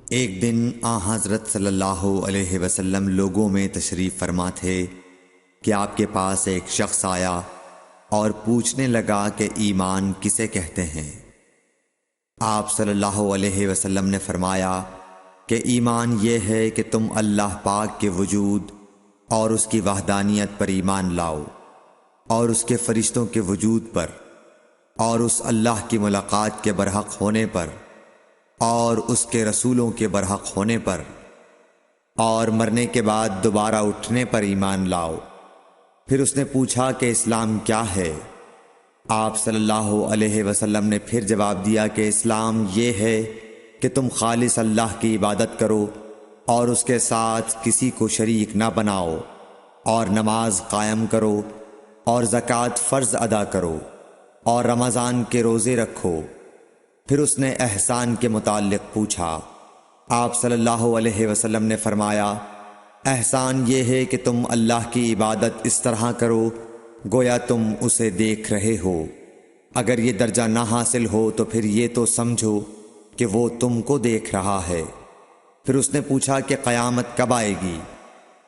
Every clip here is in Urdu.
ایک دن حضرت صلی اللہ علیہ وسلم لوگوں میں تشریف فرما تھے کہ آپ کے پاس ایک شخص آیا اور پوچھنے لگا کہ ایمان کسے کہتے ہیں۔ آپ صلی اللہ علیہ وسلم نے فرمایا کہ ایمان یہ ہے کہ تم اللہ پاک کے وجود اور اس کی وحدانیت پر ایمان لاؤ، اور اس کے فرشتوں کے وجود پر، اور اس اللہ کی ملاقات کے برحق ہونے پر، اور اس کے رسولوں کے برحق ہونے پر، اور مرنے کے بعد دوبارہ اٹھنے پر ایمان لاؤ۔ پھر اس نے پوچھا کہ اسلام کیا ہے؟ آپ صلی اللہ علیہ وسلم نے پھر جواب دیا کہ اسلام یہ ہے کہ تم خالص اللہ کی عبادت کرو اور اس کے ساتھ کسی کو شریک نہ بناؤ، اور نماز قائم کرو، اور زکوٰۃ فرض ادا کرو، اور رمضان کے روزے رکھو۔ پھر اس نے احسان کے متعلق پوچھا۔ آپ صلی اللہ علیہ وسلم نے فرمایا، احسان یہ ہے کہ تم اللہ کی عبادت اس طرح کرو گویا تم اسے دیکھ رہے ہو۔ اگر یہ درجہ نہ حاصل ہو تو پھر یہ تو سمجھو کہ وہ تم کو دیکھ رہا ہے۔ پھر اس نے پوچھا کہ قیامت کب آئے گی؟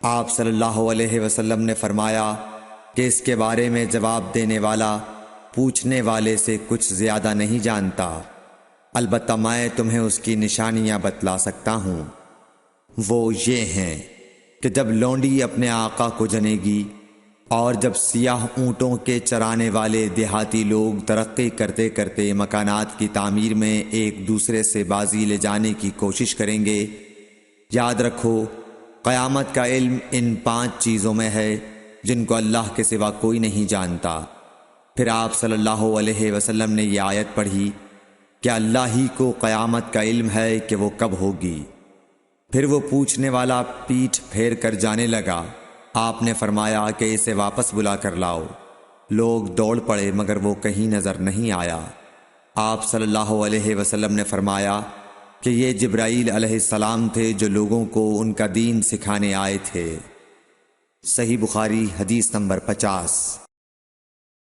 آپ صلی اللہ علیہ وسلم نے فرمایا کہ اس کے بارے میں جواب دینے والا پوچھنے والے سے کچھ زیادہ نہیں جانتا، البتہ میں تمہیں اس کی نشانیاں بتلا سکتا ہوں۔ وہ یہ ہیں کہ جب لونڈی اپنے آقا کو جنے گی، اور جب سیاہ اونٹوں کے چرانے والے دیہاتی لوگ ترقی کرتے کرتے مکانات کی تعمیر میں ایک دوسرے سے بازی لے جانے کی کوشش کریں گے، یاد رکھو قیامت کا علم ان 5 چیزوں میں ہے جن کو اللہ کے سوا کوئی نہیں جانتا۔ پھر آپ صلی اللہ علیہ وسلم نے یہ آیت پڑھی کہ اللہ ہی کو قیامت کا علم ہے کہ وہ کب ہوگی۔ پھر وہ پوچھنے والا پیٹھ پھیر کر جانے لگا۔ آپ نے فرمایا کہ اسے واپس بلا کر لاؤ۔ لوگ دوڑ پڑے مگر وہ کہیں نظر نہیں آیا۔ آپ صلی اللہ علیہ وسلم نے فرمایا کہ یہ جبرائیل علیہ السلام تھے جو لوگوں کو ان کا دین سکھانے آئے تھے۔ صحیح بخاری حدیث نمبر 50۔